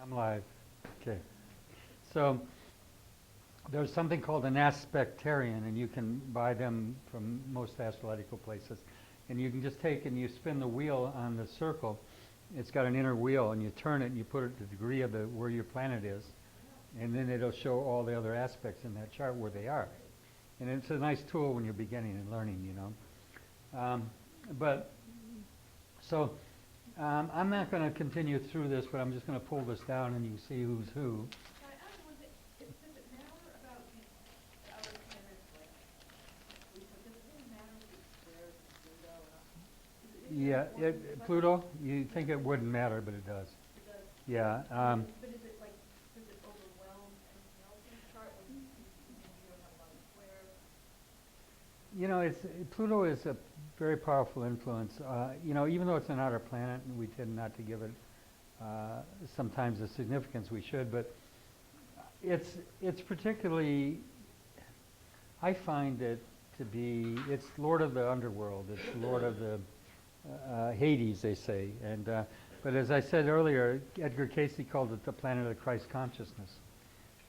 I'm live. Okay. So there's something called an aspectarian, and you can buy them from most astrological places. And you can just take and you spin the wheel on the circle. It's got an inner wheel, and you turn it and you put it the degree of where your planet is, and then it'll show all the other aspects in that chart where they are. And it's a nice tool when you're beginning and learning, you know. I'm not going to continue through this, but I'm just going to pull this down and you see who's who. Does it matter about other planets like Pluto? Does it really matter if it's squares and Pluto? Yeah, Pluto, you think it wouldn't matter, but it does. It does. Yeah. But is it like, does it overwhelm anything else in the chart when you don't have a lot of squares? You know, Pluto is a very powerful influence. You know, even though it's an outer planet, and we tend not to give it sometimes the significance we should, but it's particularly, I find it to be, it's Lord of the underworld. It's Lord of the Hades, they say. And but as I said earlier, Edgar Cayce called it the planet of Christ consciousness.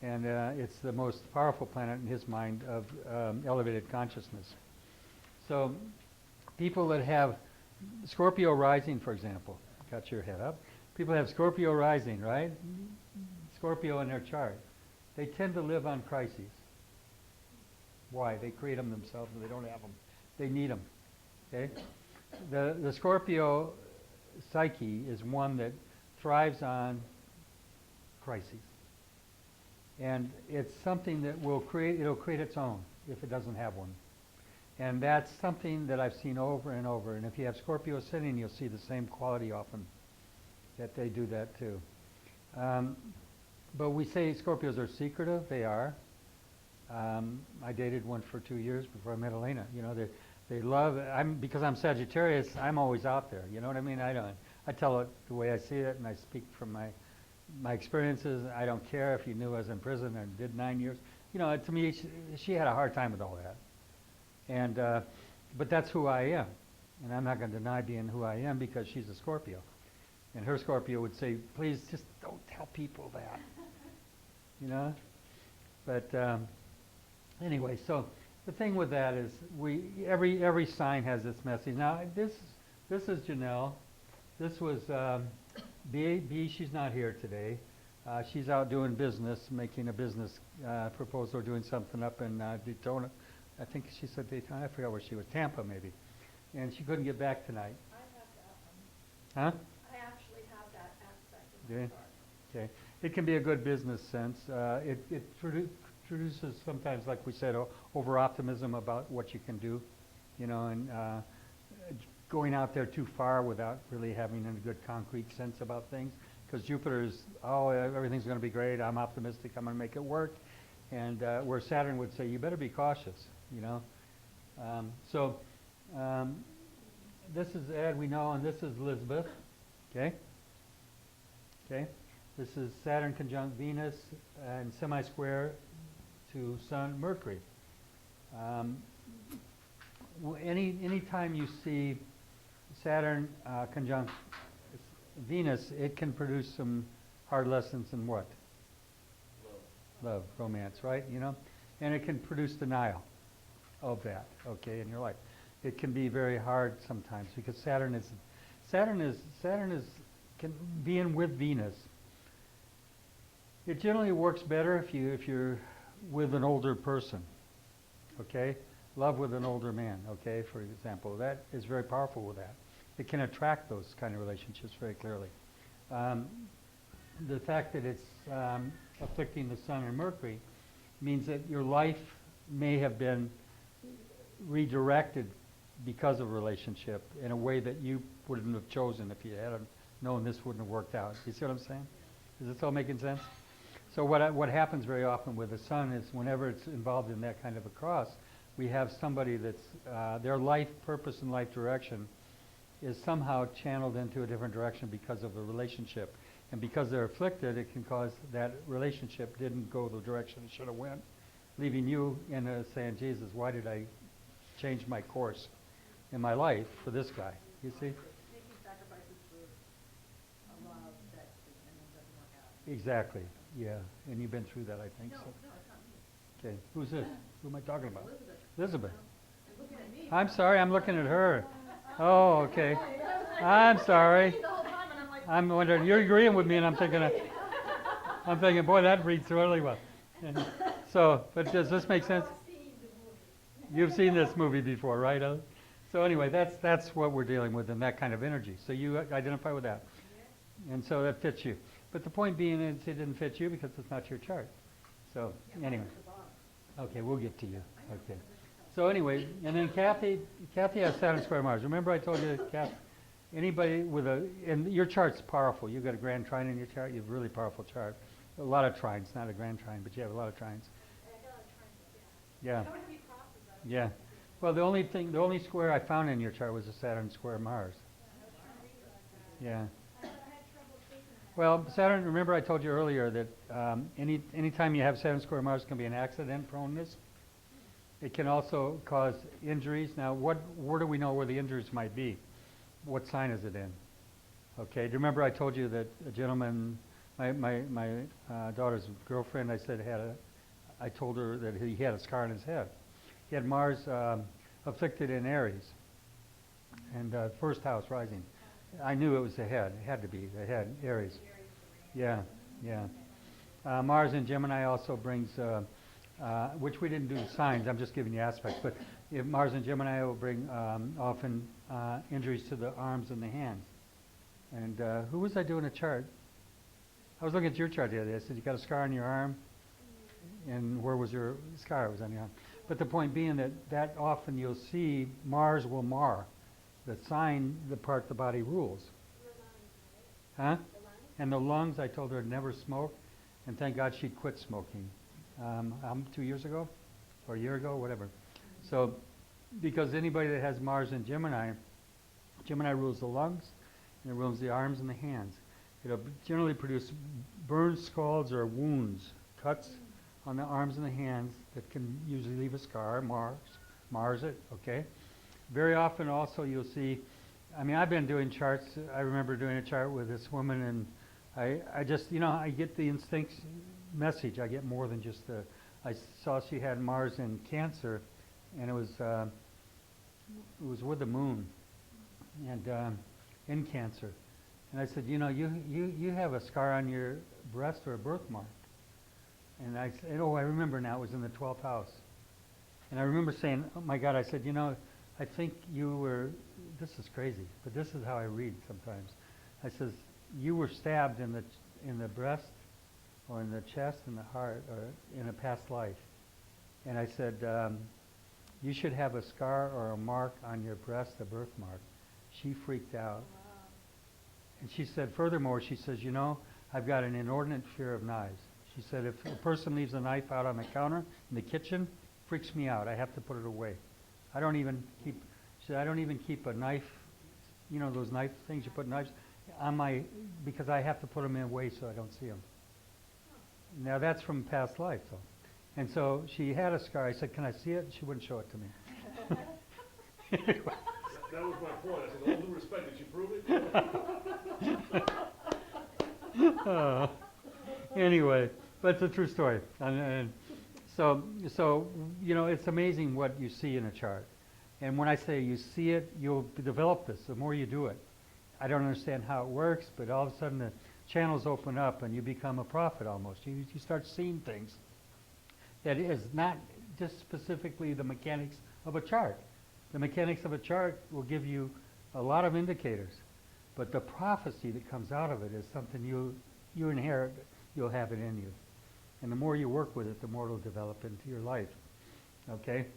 And it's the most powerful planet in his mind of elevated consciousness. So people that have Scorpio rising, for example, got your head up. People have Scorpio rising, right? Scorpio in their chart. They tend to live on crises. Why? They create them themselves and they don't have them. They need them. Okay? The Scorpio psyche is one that thrives on crises. And it's something that it'll create its own if it doesn't have one. And that's something that I've seen over and over. And if you have Scorpio sitting, you'll see the same quality often, that they do that too. But we say Scorpios are secretive. They are. I dated one for 2 years before I met Elena. You know, they love, because I'm Sagittarius, I'm always out there. You know what I mean? I tell it the way I see it, and I speak from my experiences. I don't care if you knew I was in prison and did 9 years. You know, to me, she had a hard time with all that. And but that's who I am, and I'm not going to deny being who I am because she's a Scorpio, and her Scorpio would say, "Please, just don't tell people that," you know. But anyway, so the thing with that is, every sign has its message. Now this is Janelle. This was B. She's not here today. She's out doing business, making a business proposal, or doing something up in Daytona. I think she said Daytona. I forgot where she was. Tampa, maybe. And she couldn't get back tonight. I have that one. Huh? I actually have that aspect in my chart. Okay. It can be a good business sense. It produces sometimes, like we said, over optimism about what you can do, you know, and going out there too far without really having a good concrete sense about things. Because Jupiter is, everything's going to be great. I'm optimistic. I'm going to make it work. And where Saturn would say, you better be cautious, you know. This is Ed, we know, and this is Elizabeth. Okay. Okay. This is Saturn conjunct Venus and semi-square to Sun, Mercury. Any time you see Saturn conjunct Venus, it can produce some hard lessons in what? Love, romance, right? You know, and it can produce denial of that. Okay, in your life, it can be very hard sometimes because Saturn can being with Venus. It generally works better if you're with an older person. Okay, love with an older man. Okay, for example, that is very powerful with that. It can attract those kind of relationships very clearly. The fact that it's afflicting the Sun and Mercury means that your life may have been redirected because of a relationship in a way that you wouldn't have chosen if you hadn't known this wouldn't have worked out. You see what I'm saying? Is this all making sense? So what happens very often with the Sun is whenever it's involved in that kind of a cross, we have somebody that's their life purpose and life direction is somehow channeled into a different direction because of the relationship. And because they're afflicted, it can cause that relationship didn't go the direction it should have went, leaving you in saying, Jesus, why did I change my course in my life for this guy? You see? Making sacrifices for a love that doesn't work out. Exactly, yeah, and you've been through that, I think, No, so. no, it's not me. Okay, who's this? Who am I talking about? Elizabeth. Elizabeth. And looking at me. I'm sorry, I'm looking at her. Oh, okay. I'm sorry. The whole time, and I'm like. I'm wondering, you're agreeing with me, and I'm thinking, boy, that reads really well. And so, but does this make sense? You've seen this movie before, right? So anyway, that's what we're dealing with in that kind of energy. So you identify with that. And so that fits you. But the point being is it didn't fit you because it's not your chart. So anyway. Okay, we'll get to you. Okay. So anyway, and then Kathy has Saturn square Mars. Remember I told you, Kathy, anybody with and your chart's powerful. You've got a grand trine in your chart. You have a really powerful chart. A lot of trines, not a grand trine, but you have a lot of trines. Yeah. Yeah. Well, the only square I found in your chart was a Saturn square Mars. Yeah. Well, Saturn, remember I told you earlier that anytime you have Saturn square Mars, it can be an accident proneness. It can also cause injuries. Now, where do we know where the injuries might be? What sign is it in? Okay, do you remember I told you that a gentleman, my daughter's girlfriend, I told her that he had a scar on his head. He had Mars afflicted in Aries, and first house rising. I knew it was the head. It had to be the head, Aries. Yeah, yeah. Mars in Gemini also brings, which we didn't do the signs. I'm just giving you aspects. But if Mars in Gemini will bring often injuries to the arms and the hands. And who was I doing a chart? I was looking at your chart the other day. I said, you got a scar on your arm? And where was your scar? It was on your arm. But the point being that often you'll see Mars will mar. The sign, the part the body rules. Huh? And the lungs, I told her to never smoke. And thank God she quit smoking 2 years ago? Or a year ago, whatever. So, because anybody that has Mars in Gemini, Gemini rules the lungs, and it rules the arms and the hands. It'll generally produce burns, scalds, or wounds, cuts on the arms and the hands that can usually leave a scar, Mars it, okay? Very often also you'll see, I mean, I've been doing charts. I remember doing a chart with this woman, and I just, I get the instinct message. I get more than just I saw she had Mars in Cancer, and it was with the moon, and in Cancer. And I said, you have a scar on your breast or a birthmark. And I said, I remember now, it was in the 12th house. And I remember saying, oh my God, I said, I think you were, this is crazy, but this is how I read sometimes. I says, you were stabbed in the breast or in the chest, in the heart, or in a past life. And I said, you should have a scar or a mark on your breast, a birthmark. She freaked out. Wow. And she said, furthermore, she says, I've got an inordinate fear of knives. She said, if a person leaves a knife out on the counter in the kitchen, freaks me out. I have to put it away. I don't even keep a knife, those knife things you put knives on because I have to put them away so I don't see them. Now that's from past life though. And so she had a scar. I said, can I see it? She wouldn't show it to me. Anyway. That was my point. I said, all due respect, did you prove it? Anyway, but it's a true story. And so it's amazing what you see in a chart. And when I say you see it, you'll develop this the more you do it. I don't understand how it works, but all of a sudden the channels open up and you become a prophet almost. You start seeing things that is not just specifically the mechanics of a chart. The mechanics of a chart will give you a lot of indicators, but the prophecy that comes out of it is something you inherit. You'll have it in you. And the more you work with it, the more it'll develop into your life. Okay?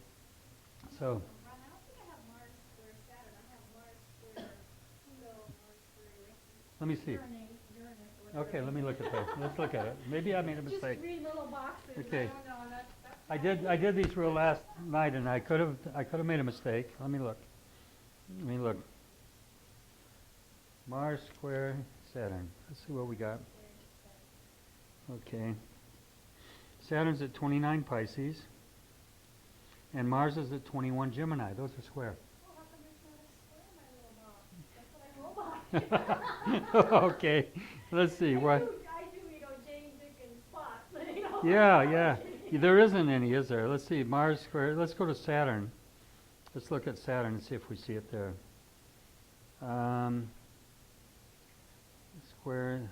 So. Ron, I don't think I have Mars square Saturn. I have Mars square Pluto, Mars square Let me see. Uranus. Okay, let me look at that. Let's look at it. Maybe I made a mistake. Just 3 little boxes. Okay. I don't know. I did these real last night, and I could have made a mistake. Let me look. Mars square Saturn. Let's see what we got. Okay. Saturn's at 29 Pisces, and Mars is at 21 Gemini. Those are square. Oh, how come there's not a square in my little box? That's what I hope on. Okay. Let's see. What? I do read on Yeah. There isn't any, is there? Let's see, Mars square, let's go to Saturn. Let's look at Saturn and see if we see it there. Square,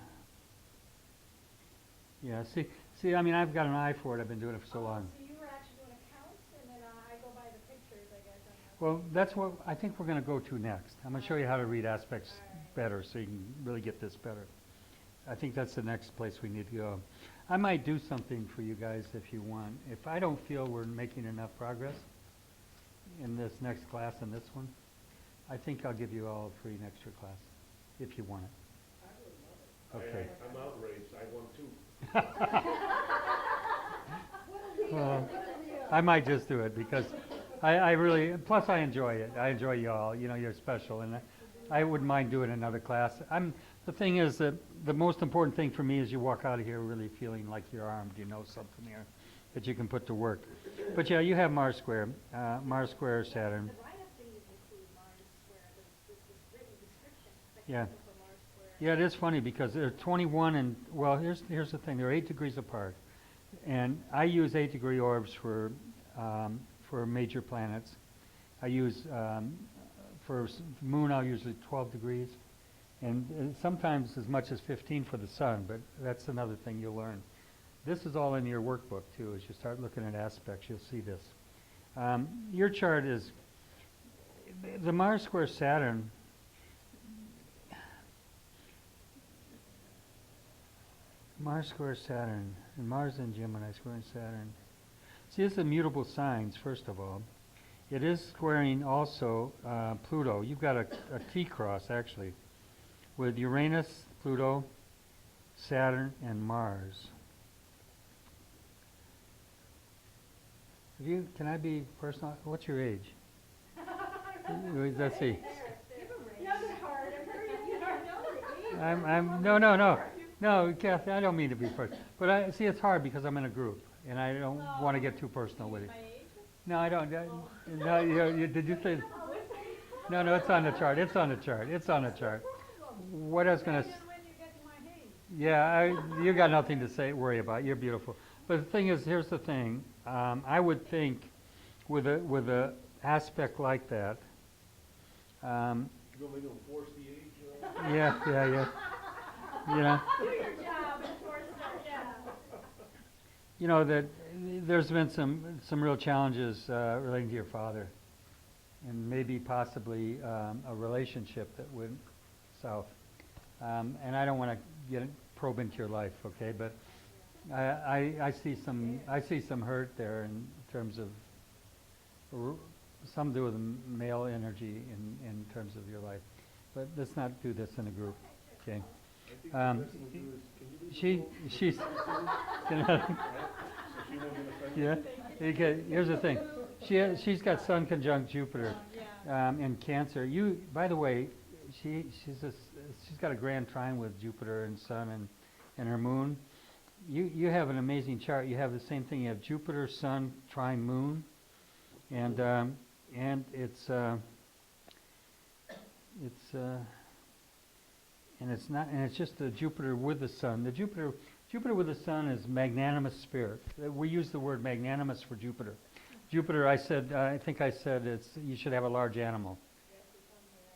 yeah, see, I mean, I've got an eye for it, I've been doing it for so long. So you were actually doing accounts, and then I go by the pictures, I guess. Well, that's what I think we're going to go to next. I'm going to show you how to read aspects better so you can really get this better. I think that's the next place we need to go. I might do something for you guys if you want. If I don't feel we're making enough progress in this next class and this one, I think I'll give you all a free extra class if you want it. Okay. I'm outraged, I want two. Well, I might just do it because I really, plus I enjoy it. I enjoy you all. You know, you're special, and I wouldn't mind doing another class. The thing is that the most important thing for me is you walk out of here really feeling like you're armed. You know something here that you can put to work. But yeah, you have Mars square, Saturn. The write-up didn't even include Mars square, this written description Yeah. section for Mars square. Yeah, it is funny because they're 21 and, well, here's the thing. They're 8 degrees apart. And I use 8-degree orbs for major planets. I use, for moon, I'll use 12 degrees. And sometimes as much as 15 for the sun, but that's another thing you'll learn. This is all in your workbook, too. As you start looking at aspects, you'll see this. Your chart is, the Mars square Saturn, Mars squares Saturn, and Mars and Gemini squaring Saturn. See, this is immutable signs, first of all. It is squaring also Pluto. You've got a T-cross, actually, with Uranus, Pluto, Saturn, and Mars. Can I be personal? What's your age? Let's see. No, Kathy, I don't mean to be personal. But see, it's hard because I'm in a group, and I don't want to get too personal with it. No, I don't. Did you say? No, it's on the chart. It's on the chart. What I was going to. Yeah, you got nothing to worry about. You're beautiful. But the thing is, here's the thing. I would think, with a aspect like that. You want me to enforce the age? Yeah. You know. Do your job, enforcer, yeah. You know that there's been some real challenges relating to your father, and maybe possibly a relationship that went south. And I don't want to probe into your life, okay? But I see some hurt there in terms of some to do with the male energy in terms of your life. But let's not do this in a group, okay? She's yeah. Okay, here's the thing. She's got Sun conjunct Jupiter in Cancer. By the way, she's got a grand trine with Jupiter and Sun and her Moon. You have an amazing chart. You have the same thing. You have Jupiter, Sun, trine, Moon, and it's just the Jupiter with the Sun. The Jupiter with the Sun is magnanimous spirit. We use the word magnanimous for Jupiter. Jupiter, I think I said you should have a large animal.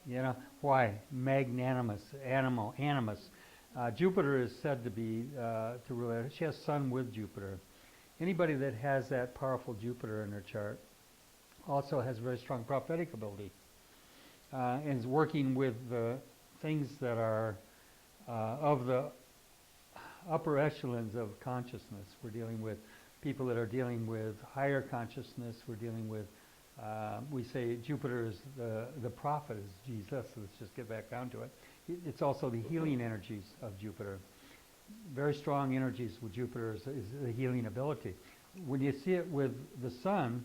You know why? Magnanimous animus. Jupiter is said to be to rule. She has Sun with Jupiter. Anybody that has that powerful Jupiter in their chart also has very strong prophetic ability and is working with the things that are of the upper echelons of consciousness. We're dealing with people that are dealing with higher consciousness. We're dealing with, we say Jupiter is the prophet is Jesus. Let's just get back down to it. It's also the healing energies of Jupiter. Very strong energies with Jupiter is the healing ability. When you see it with the Sun,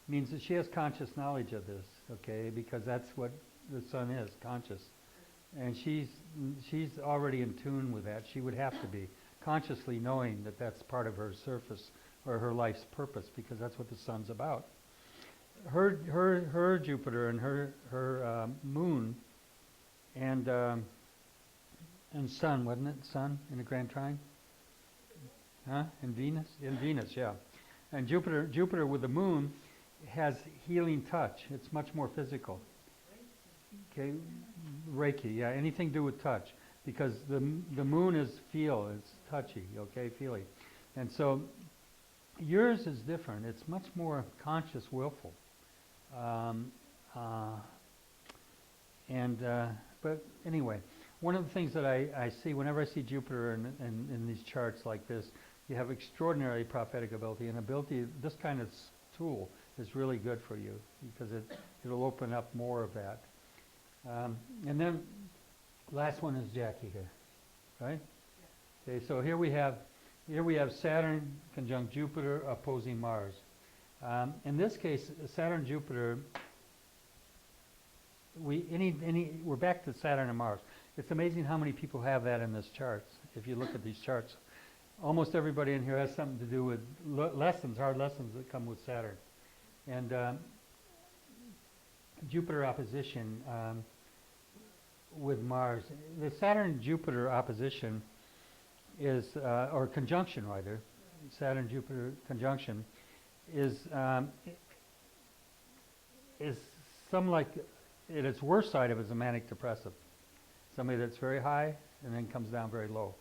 it means that she has conscious knowledge of this, okay, because that's what the Sun is, conscious. And she's already in tune with that. She would have to be consciously knowing that that's part of her surface or her life's purpose, because that's what the Sun's about. Her Jupiter and her Moon and Sun, wasn't it? Sun in a grand trine? Huh? In Venus? In Venus, yeah. And Jupiter with the moon has healing touch. It's much more physical. Okay, Reiki, yeah, anything to do with touch, because the moon is feel, it's touchy, okay, feely, and so yours is different. It's much more conscious, willful, um, but anyway, one of the things that I see whenever I see Jupiter in these charts like this, you have extraordinary prophetic ability, and ability. This kind of tool is really good for you because it'll open up more of that. And then last one is Jackie here, right? Okay, so here we have Saturn conjunct Jupiter opposing Mars. In this case, Saturn Jupiter. We're back to Saturn and Mars. It's amazing how many people have that in this charts. If you look at these charts, almost everybody in here has something to do with hard lessons that come with Saturn, and Jupiter opposition with Mars. The Saturn-Jupiter opposition is, or conjunction rather, Saturn-Jupiter conjunction is some like, at its worst side of it is a manic depressive. Somebody that's very high and then comes down very low.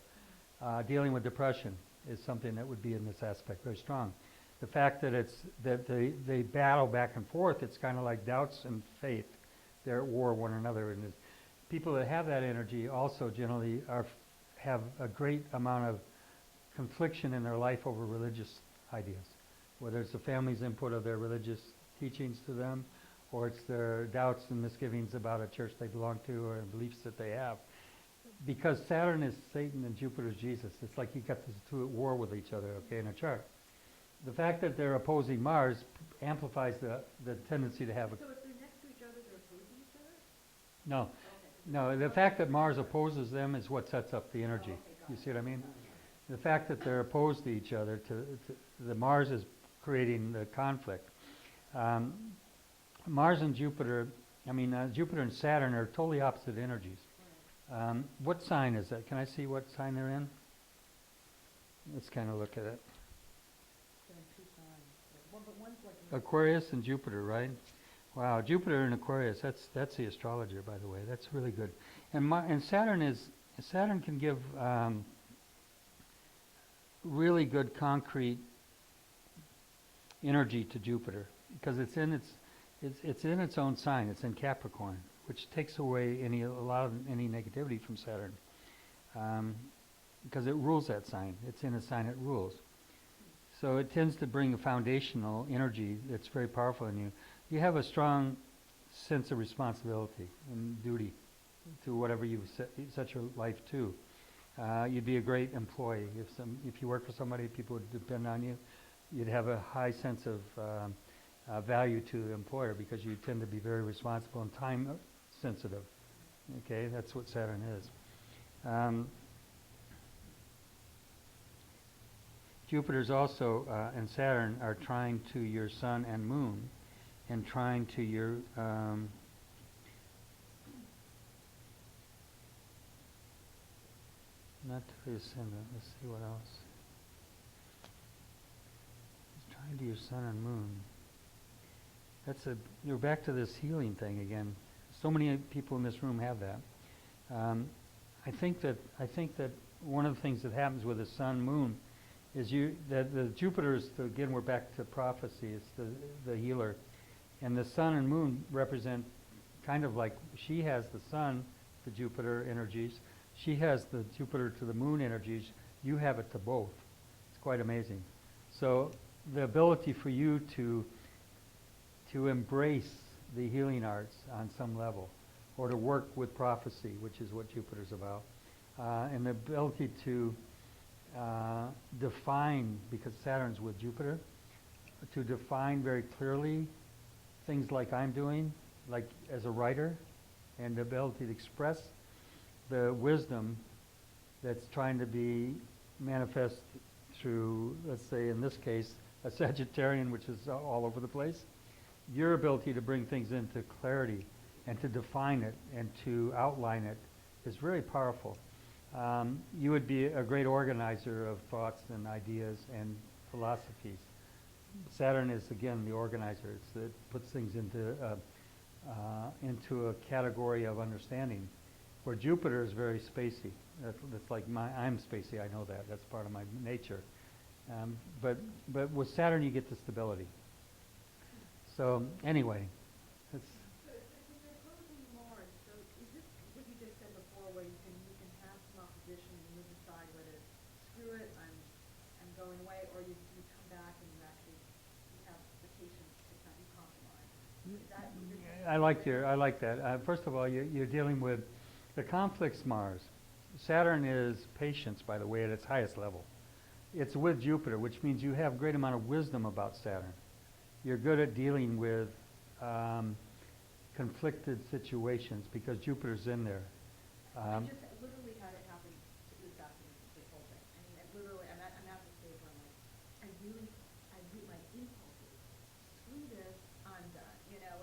Dealing with depression is something that would be in this aspect very strong. The fact that they battle back and forth, it's kind of like doubts and faith. They're at war with one another. And people that have that energy also generally have a great amount of confliction in their life over religious ideas, whether it's the family's input of their religious teachings to them, or it's their doubts and misgivings about a church they belong to or beliefs that they have. Because Saturn is Satan and Jupiter is Jesus, it's like you got these two at war with each other, okay, in a chart. The fact that they're opposing Mars amplifies the tendency to have a... So if they're next to each other, they're opposing each other? No. Okay. No, the fact that Mars opposes them is what sets up the energy. You see what I mean? The fact that they're opposed to each other, the Mars is creating the conflict. Mars and Jupiter, Jupiter and Saturn are totally opposite energies. What sign is that? Can I see what sign they're in? Let's kind of look at it. Aquarius and Jupiter, right? Wow, Jupiter and Aquarius. That's the astrologer, by the way. That's really good. And Saturn can give really good concrete energy to Jupiter because it's in its own sign. It's in Capricorn, which takes away any negativity from Saturn because it rules that sign. It's in a sign it rules. So it tends to bring a foundational energy that's very powerful in you. You have a strong sense of responsibility and duty to whatever you set your life to. You'd be a great employee. If you work for somebody, people would depend on you. You'd have a high sense of value to the employer because you tend to be very responsible and time sensitive. Okay, that's what Saturn is. Jupiter's also and Saturn are trying to your Sun and Moon, and trying to your not to the ascendant. Let's see what else. It's trying to your Sun and Moon. You're back to this healing thing again. So many people in this room have that. I think that one of the things that happens with the Sun Moon is that the Jupiter is again, we're back to prophecy. It's the healer, and the Sun and Moon represent kind of like she has the Sun, the Jupiter energies. She has the Jupiter to the Moon energies. You have it to both. It's quite amazing. So the ability for you to embrace the healing arts on some level, or to work with prophecy, which is what Jupiter's about, and the ability to define, because Saturn's with Jupiter, to define very clearly things like I'm doing, like as a writer, and the ability to express the wisdom that's trying to be manifest through, let's say in this case, a Sagittarian, which is all over the place. Your ability to bring things into clarity and to define it and to outline it is very powerful. you would be a great organizer of thoughts and ideas and philosophies. Saturn is, again, the organizer. It puts things into a category of understanding, where Jupiter is very spacey. That's like I'm spacey, I know that. That's part of my nature. But with Saturn, you get the stability. So anyway, that's So if you're opposing Mars, so is this what you just said before, where you can have some opposition and you decide whether, screw it, I'm going away, or you come back and you actually have the patience to kind of compromise? Is that what you're saying? I like that. First of all, you're dealing with the conflicts Mars. Saturn is patience, by the way, at its highest level. It's with Jupiter, which means you have great amount of wisdom about Saturn. You're good at dealing with conflicted situations because Jupiter's in there. I just literally had it happen this afternoon, this whole thing. I mean, I'm at the stage where I'm like, my impulses, screw this, I'm done. You know,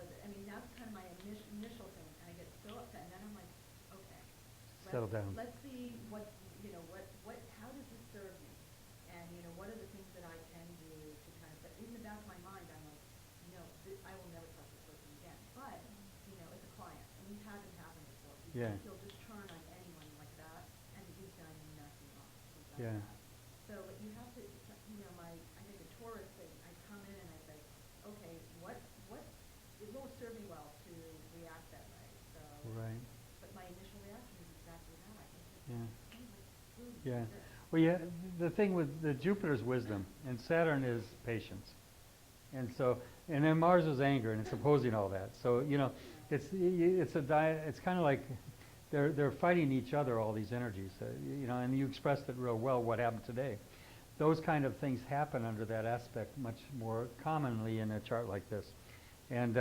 that's kind of my initial thing, and I get so upset, and then I'm like, okay, Settle down. Let's see how does this serve me? And, what are the things that I can do to kind of, but in the back of my mind, I'm like, no, I will never trust this person again. But, it's a client, and we've had this happen before. Yeah. He'll just turn on anyone like that, and he's done nothing wrong. He's done Yeah. that. So, but you have to, I think the Taurus thing, I come in and I say, okay, it won't serve me well to react that way. So, Right. but my initial reaction is exactly that. I think it's Yeah. kind of like, screw Yeah. this. Well, yeah. The thing with the Jupiter's wisdom and Saturn is patience, and then Mars is anger, and it's opposing all that. So it's kind of like they're fighting each other. All these energies, and you expressed it real well. What happened today? Those kind of things happen under that aspect much more commonly in a chart like this, and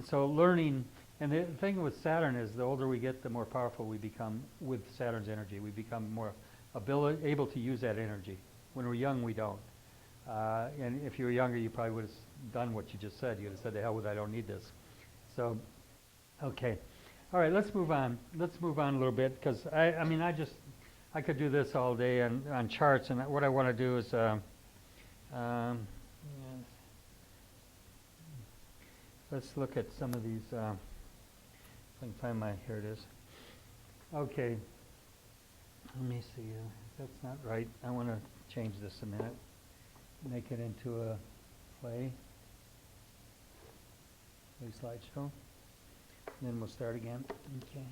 so learning. And the thing with Saturn is the older we get, the more powerful we become with Saturn's energy. We become more able to use that energy. When we're young, we don't. And if you were younger, you probably would have done what you just said. You would have said, "The hell with it, I don't need this." So, okay. All right, let's move on. Let's move on a little bit, because I could do this all day on charts, and what I want to do is let's look at some of these. If I can find here it is. Okay. Let me see. That's not right. I want to change this a minute. Make it into a play slideshow. And then we'll start again. Okay.